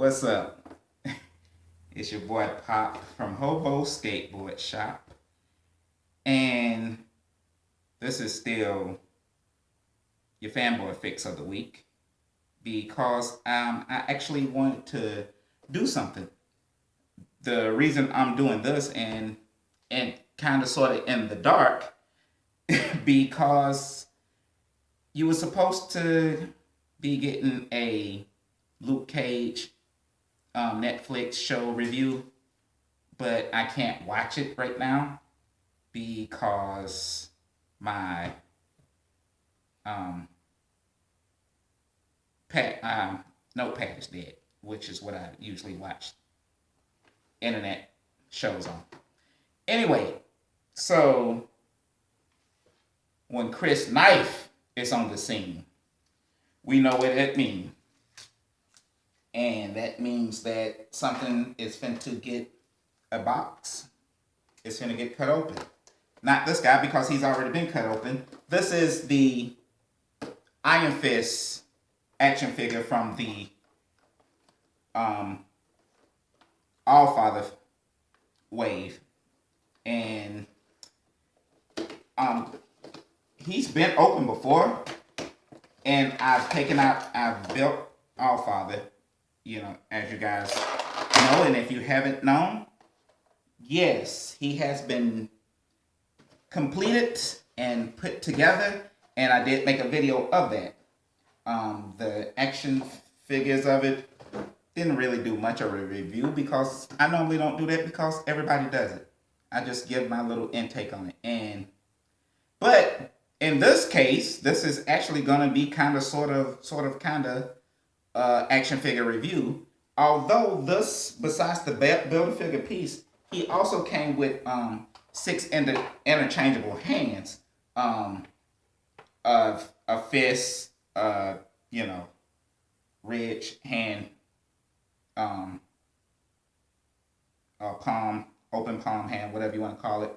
What's up? It's your boy Pop from Hobo Skateboard Shop. And this is still your fanboy fix of the week because I actually wanted to do something. The reason I'm doing this and kind of sort of in the dark because you were supposed to be getting a Luke Cage Netflix show review, but I can't watch it right now because my um, notepad is dead, which is what I usually watch internet shows on. Anyway, so when Chris Knife is on the scene, we know what that means. And that means that something is finna to get a box. It's finna get cut open. Not this guy because he's already been cut open. This is the Iron Fist action figure from the All Father wave. And he's been open before. And I've built All Father, as you guys know, and if you haven't known, yes, he has been completed and put together, and I did make a video of that. The action figures of it didn't really do much of a review because I normally don't do that because everybody does it. I just give my little intake on it, but in this case, this is actually going to be kind of action figure review. Although this, besides the Build-A-Figure piece, he also came with 6 interchangeable hands, a fist, ridge hand, a palm, open palm hand, whatever you want to call it,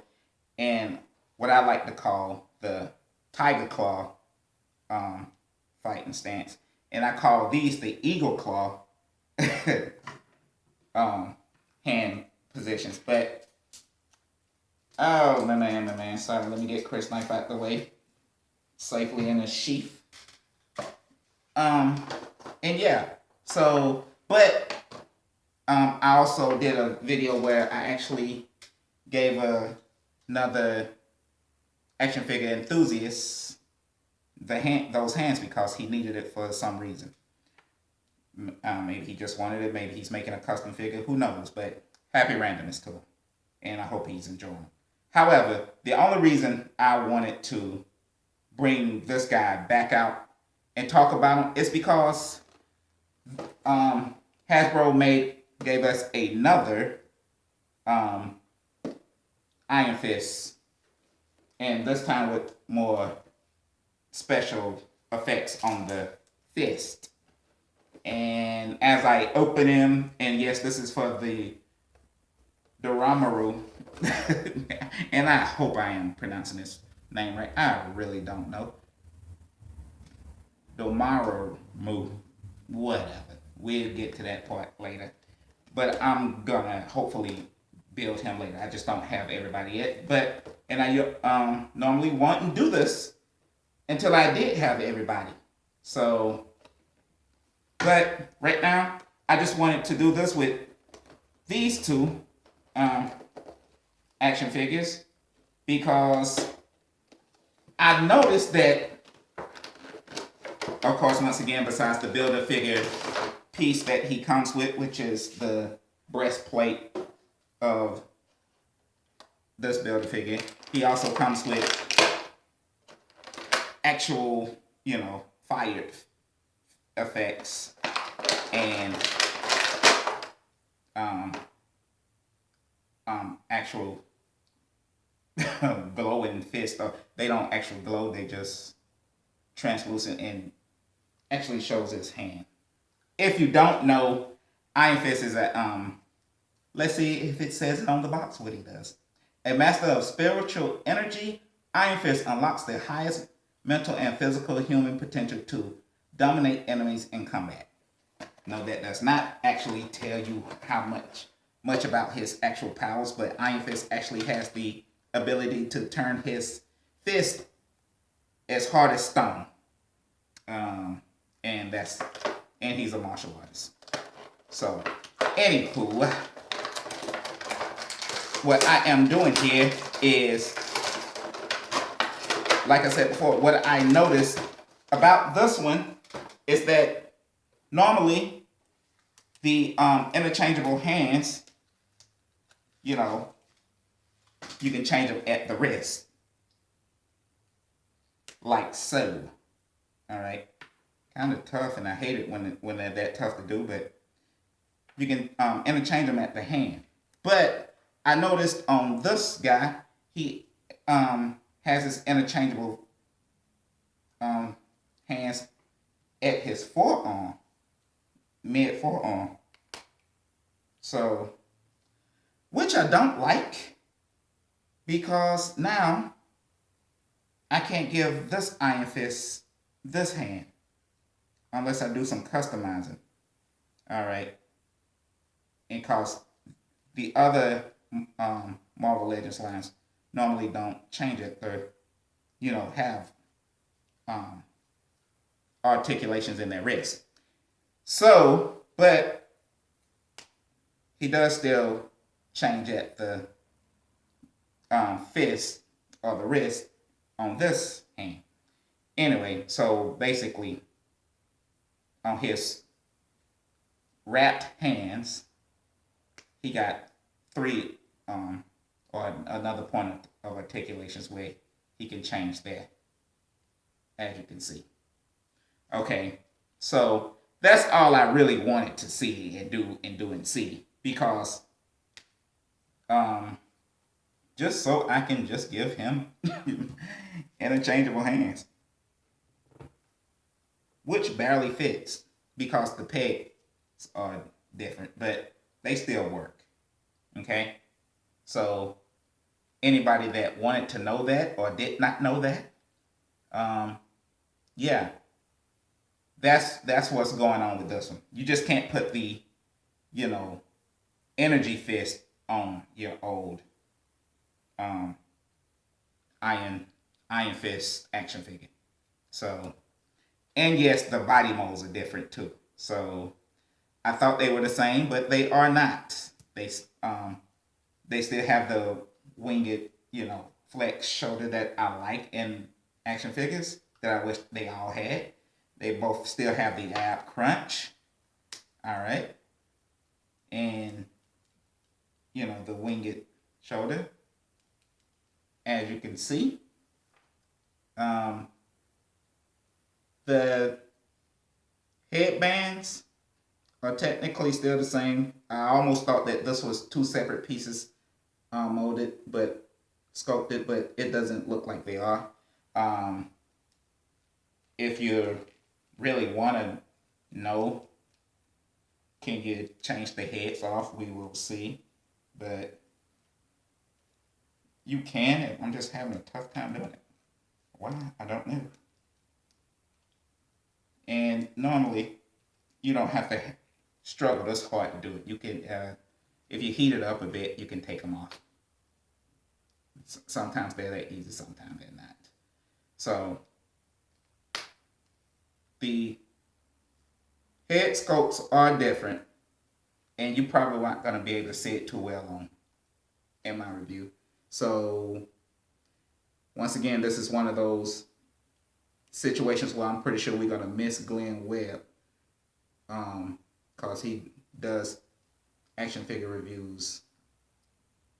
and what I like to call the tiger claw fighting stance. And I call these the eagle claw hand positions. But, my man. Sorry, let me get Chris Knife out the way. Safely in a sheath. And yeah. So, but I also did a video where I actually gave another action figure enthusiast those hands because he needed it for some reason. Maybe he just wanted it. Maybe he's making a custom figure. Who knows? But happy randomness to him. And I hope he's enjoying it. However, the only reason I wanted to bring this guy back out and talk about him is because Hasbro gave us another Iron Fist. And this time with more special effects on the fist. And as I open him, and yes, this is for the Doramaru, and I hope I am pronouncing this name right. I really don't know. Doramaru, whatever. We'll get to that part later. But I'm gonna hopefully build him later. I just don't have everybody yet. And I normally wouldn't do this until I did have everybody. So, but right now, I just wanted to do this with these two action figures because I've noticed that, of course, once again, besides the Build-A-Figure piece that he comes with, which is the breastplate of this Build-A-Figure, he also comes with actual, fired effects and actual glowing fist. They don't actually glow, they just translucent and actually shows his hand. If you don't know, Iron Fist is let's see if it says it on the box what he does. A master of spiritual energy, Iron Fist unlocks the highest mental and physical human potential to dominate enemies in combat. No, that does not actually tell you how much about his actual powers, but Iron Fist actually has the ability to turn his fist as hard as stone. And that's and he's a martial artist. So, anywho, what I am doing here is, like I said before, what I noticed about this one is that normally the interchangeable hands, you know, you can change them at the wrist, like so. All right, kind of tough, and I hate it when they're that tough to do, but you can interchange them at the hand. But I noticed on this guy, he has his interchangeable hands at his forearm, mid forearm. So, which I don't like, because now I can't give this Iron Fist this hand unless I do some customizing. All right, and cause the other Marvel Legends lines normally don't change it or have articulations in their wrist. So, but he does still change at the fist or the wrist on this hand. Anyway, so basically on his wrapped hands, he got three or another point of articulations where he can change there, as you can see. Okay, so that's all I really wanted to see and do and see, because just so I can just give him interchangeable hands, which barely fits because the pegs are different, but they still work. Okay, so anybody that wanted to know that or did not know that, yeah, that's what's going on with this one. You just can't put the energy fist on your old Iron Fist action figure. So, and yes, the body molds are different too. So I thought they were the same, but they are not. They still have the winged, flex shoulder that I like in action figures that I wish they all had. They both still have the ab crunch. All right. And, the winged shoulder. As you can see. The headbands are technically still the same. I almost thought that this was two separate pieces molded, but sculpted, but it doesn't look like they are. If you really want to know, can you change the heads off? We will see, but you can. I'm just having a tough time doing it. Why? I don't know. And normally, you don't have to struggle this hard to do it. You can, if you heat it up a bit, you can take them off. Sometimes they're that easy, sometimes they're not. So, the head sculpts are different, and you probably aren't going to be able to see it too well in my review. So, once again, this is one of those situations where I'm pretty sure we're going to miss Glenn Webb, because he does action figure reviews.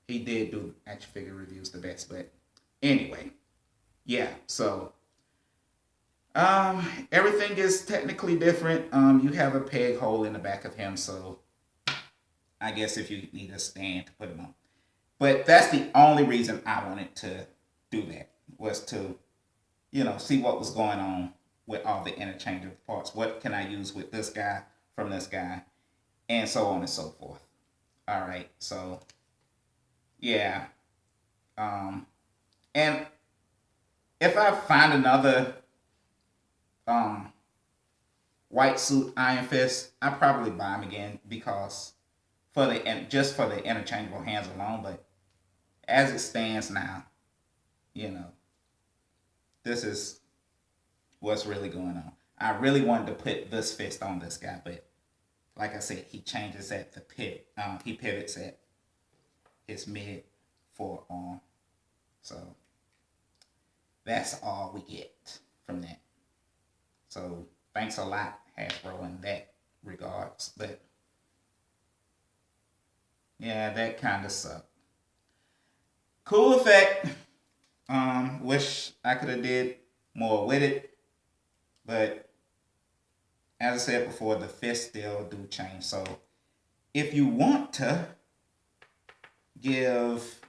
He did do action figure reviews the best, but anyway, yeah, so everything is technically different. You have a peg hole in the back of him, so I guess if you need a stand to put him on. But that's the only reason I wanted to do that, was to, see what was going on with all the interchangeable parts. What can I use with this guy from this guy, and so on and so forth. All right, so yeah, and if I find another white suit Iron Fist, I probably buy him again because just for the interchangeable hands alone. But as it stands now, you know, this is what's really going on. I really wanted to put this fist on this guy, but like I said, he changes at the pivot. He pivots at his mid forearm. So that's all we get from that. So thanks a lot, Hasbro, in that regards. But yeah, that kind of sucked. Cool effect. Wish I could have did more with it, but as I said before, the fists still do change. So if you want to give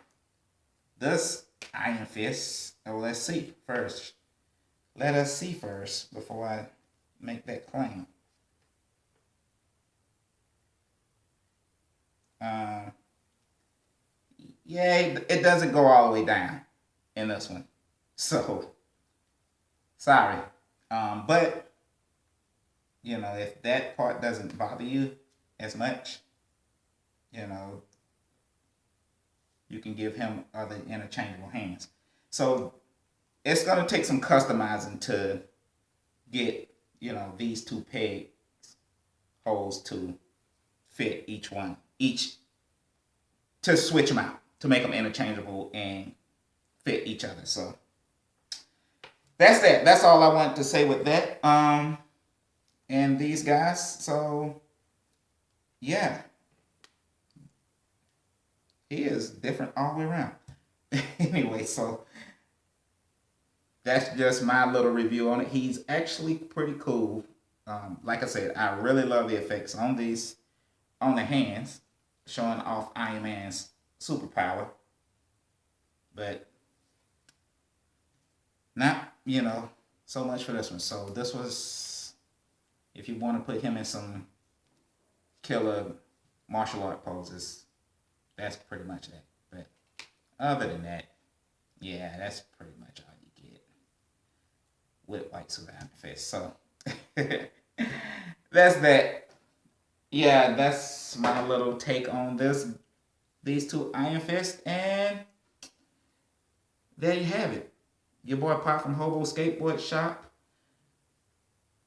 this Iron Fist, let's see first. Let us see first before I make that claim. Yeah, it doesn't go all the way down in this one. So, sorry. But, you know, if that part doesn't bother you as much, you know, you can give him other interchangeable hands. So, it's going to take some customizing to get, you know, these two peg holes to fit to switch them out, to make them interchangeable and fit each other. So that's that. That's all I wanted to say with that. And these guys. So yeah, he is different all the way around. Anyway, so that's just my little review on it. He's actually pretty cool. Like I said, I really love the effects on the hands, showing off Iron Man's superpower. But not, you know, so much for this one. So this was, if you want to put him in some killer martial art poses, that's pretty much that. But other than that, yeah, that's pretty much all you get with White Suit Iron Fist. So that's that. Yeah, that's my little take on these two Iron Fists, and there you have it. Your boy Pop from Hobo Skateboard Shop.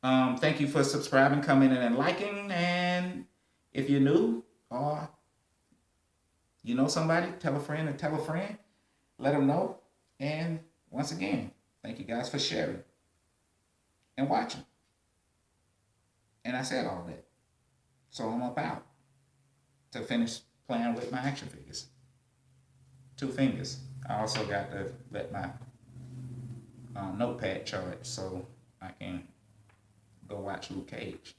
Thank you for subscribing, coming in, and liking. And if you're new or you know somebody, tell a friend and tell a friend. Let them know. And once again, thank you guys for sharing and watching. And I said all that. So I'm about to finish playing with my action figures. 2 fingers. I also got to let my notepad charge so I can go watch Luke Cage.